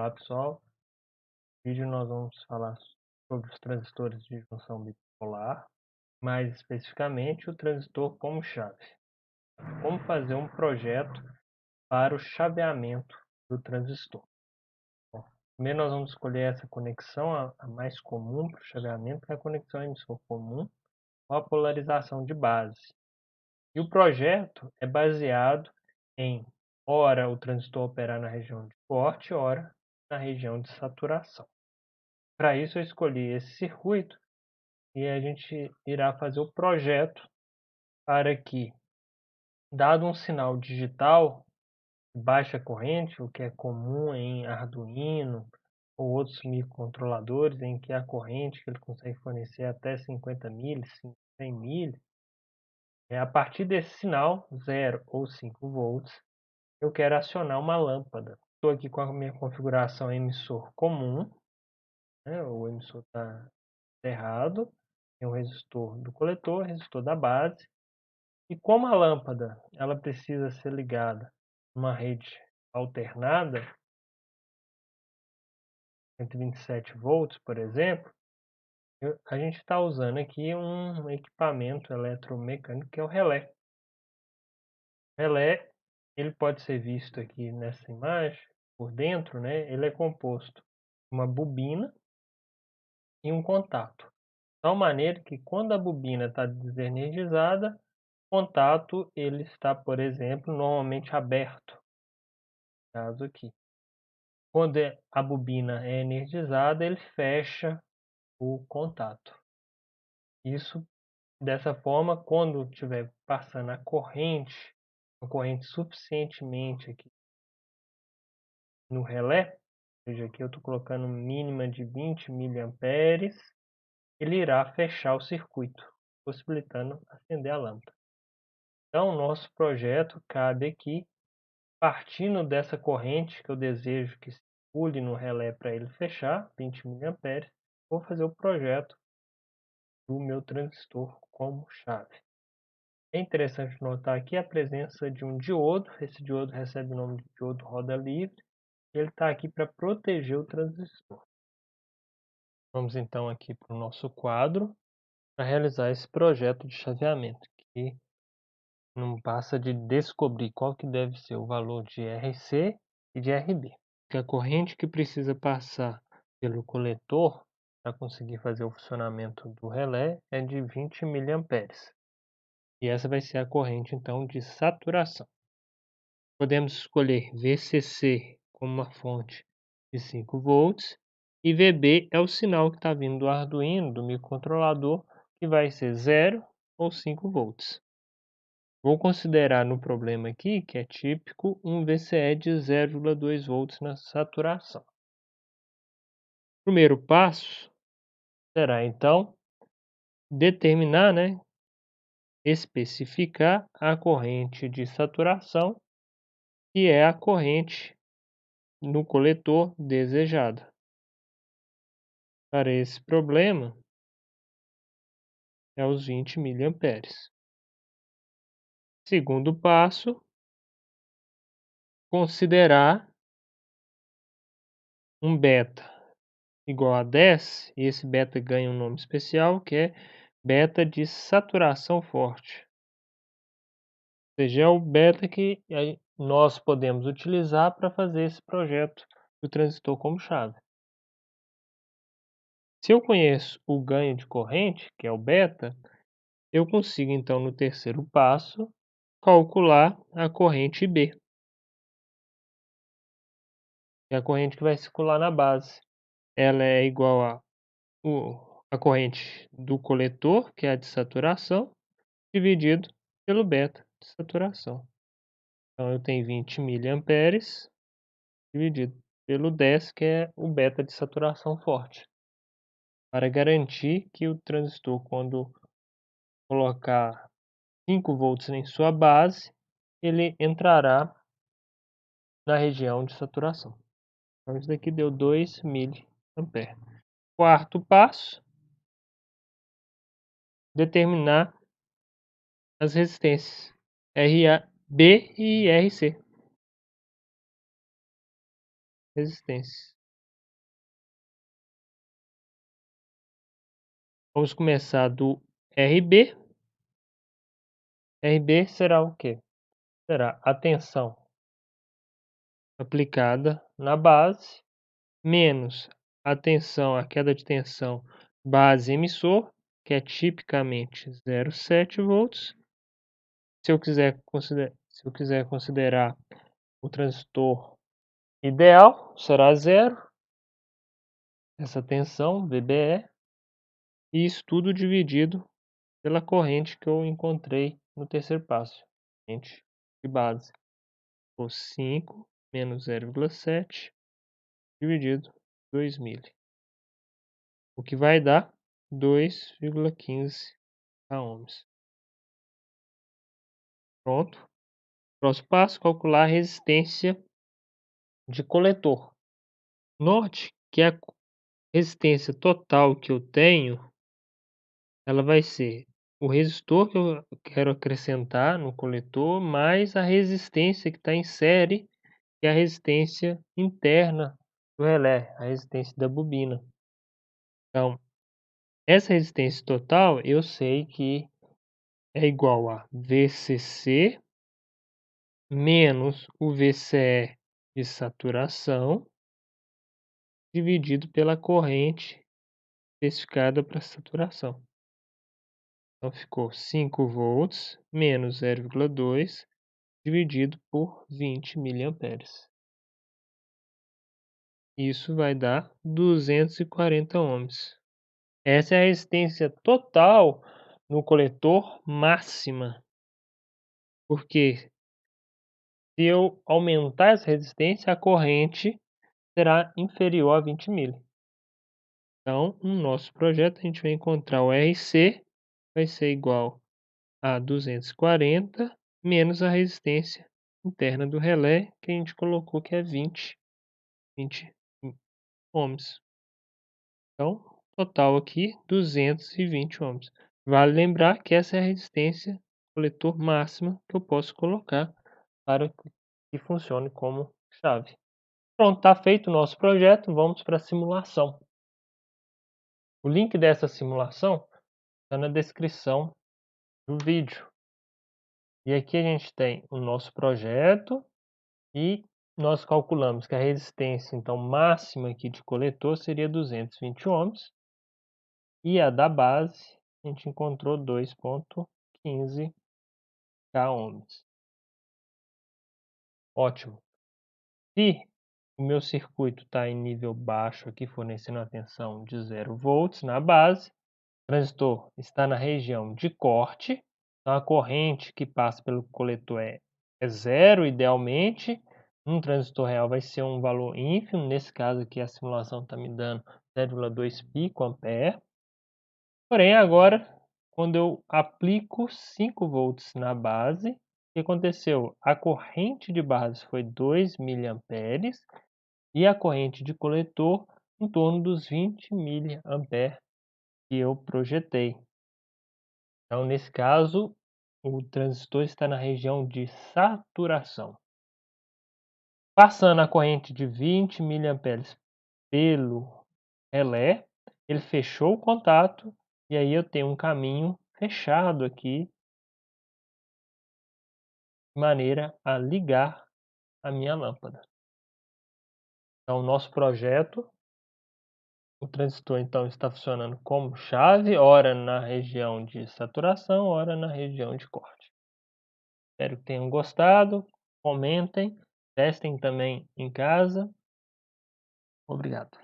Olá pessoal, no vídeo nós vamos falar sobre os transistores de junção bipolar, mais especificamente o transistor como chave. Como fazer um projeto para o chaveamento do transistor. Bom, primeiro nós vamos escolher essa conexão, a mais comum para o chaveamento, que é a conexão emissor comum com a polarização de base. E o projeto é baseado em, ora o transistor operar na região de corte, ora na região de saturação. Para isso eu escolhi esse circuito e a gente irá fazer o projeto para que, dado um sinal digital de baixa corrente, o que é comum em Arduino ou outros microcontroladores, em que a corrente que ele consegue fornecer até 50 mili, 100 mili, a partir desse sinal, 0 ou 5 volts, eu quero acionar uma lâmpada. Estou aqui com a minha configuração emissor comum, né? O emissor está errado, tem um resistor do coletor, resistor da base, e como a lâmpada ela precisa ser ligada numa rede alternada, 127 volts, por exemplo, a gente está usando aqui um equipamento eletromecânico que é o relé. O relé, ele pode ser visto aqui nessa imagem, por dentro, né? Ele é composto de uma bobina e um contato. De tal maneira que quando a bobina está desenergizada, o contato ele está, por exemplo, normalmente aberto. Caso aqui. Quando a bobina é energizada, ele fecha o contato. Isso, dessa forma, quando estiver passando a corrente, uma corrente suficientemente aqui no relé, ou seja, aqui eu estou colocando mínima de 20 miliamperes, ele irá fechar o circuito, possibilitando acender a lâmpada. Então, o nosso projeto cabe aqui, partindo dessa corrente que eu desejo que circule no relé para ele fechar, 20 miliamperes, vou fazer o projeto do meu transistor como chave. É interessante notar aqui a presença de um diodo. Esse diodo recebe o nome de diodo roda livre. Ele está aqui para proteger o transistor. Vamos então aqui para o nosso quadro para realizar esse projeto de chaveamento, que não passa de descobrir qual que deve ser o valor de RC e de RB. A corrente que precisa passar pelo coletor para conseguir fazer o funcionamento do relé é de 20 miliamperes. E essa vai ser a corrente então de saturação. Podemos escolher VCC como uma fonte de 5 volts e VB é o sinal que está vindo do Arduino, do microcontrolador, que vai ser 0 ou 5 volts. Vou considerar no problema aqui, que é típico, um VCE de 0,2 volts na saturação. O primeiro passo será então determinar, especificar a corrente de saturação, que é a corrente no coletor desejada. Para esse problema, é os 20 miliamperes. Segundo passo, considerar um beta igual a 10, e esse beta ganha um nome especial, que é beta de saturação forte. Ou seja, é o beta que nós podemos utilizar para fazer esse projeto do transistor como chave. Se eu conheço o ganho de corrente, que é o beta, eu consigo então no terceiro passo calcular a corrente B, que é a corrente que vai circular na base. Ela é igual a corrente do coletor, que é a de saturação, dividido pelo beta de saturação. Então eu tenho 20 miliamperes dividido pelo 10, que é o beta de saturação forte. Para garantir que o transistor, quando colocar 5 volts em sua base, ele entrará na região de saturação. Então isso daqui deu 2 miliamperes. Quarto passo, determinar as resistências RB e RC. Resistências. Vamos começar do RB. RB será o quê? Será a tensão aplicada na base menos a tensão, a queda de tensão base emissor, que é tipicamente 0,7 volts. Se eu quiser considerar o transistor ideal, será zero, essa tensão, VBE, e isso tudo dividido pela corrente que eu encontrei no terceiro passo, corrente de base, por 5 menos 0,7 dividido 2.000, o que vai dar 2,15 ohms. Pronto. Próximo passo, calcular a resistência de coletor. Note que a resistência total que eu tenho, ela vai ser o resistor que eu quero acrescentar no coletor, mais a resistência que está em série, que é a resistência interna do relé, a resistência da bobina. Então, essa resistência total eu sei que é igual a VCC menos o VCE de saturação dividido pela corrente especificada para saturação. Então ficou 5 volts menos 0,2 dividido por 20 miliamperes. Isso vai dar 240 ohms. Essa é a resistência total no coletor máxima. Porque se eu aumentar essa resistência, a corrente será inferior a 20 mil. Então, no nosso projeto, a gente vai encontrar o RC, vai ser igual a 240 menos a resistência interna do relé, que a gente colocou que é 20 ohms. Então, total aqui 220 ohms. Vale lembrar que essa é a resistência coletor máxima que eu posso colocar para que funcione como chave. Pronto, está feito o nosso projeto, vamos para a simulação. O link dessa simulação está na descrição do vídeo. E aqui a gente tem o nosso projeto e nós calculamos que a resistência então máxima aqui de coletor seria 220 ohms e a da base a gente encontrou 2,15 ohms. Ótimo. Se o meu circuito está em nível baixo aqui, fornecendo a tensão de 0 volts na base, o transistor está na região de corte, então a corrente que passa pelo coletor é zero idealmente. Um transistor real vai ser um valor ínfimo, nesse caso aqui a simulação está me dando 0,2 picoampere. Porém, agora, quando eu aplico 5 volts na base, o que aconteceu? A corrente de base foi 2 miliamperes e a corrente de coletor em torno dos 20 miliamperes que eu projetei. Então, nesse caso, o transistor está na região de saturação. Passando a corrente de 20 miliamperes pelo relé, ele fechou o contato e aí eu tenho um caminho fechado aqui de maneira a ligar a minha lâmpada. Então, o nosso projeto, o transistor então está funcionando como chave, ora na região de saturação, ora na região de corte. Espero que tenham gostado, comentem, testem também em casa. Obrigado.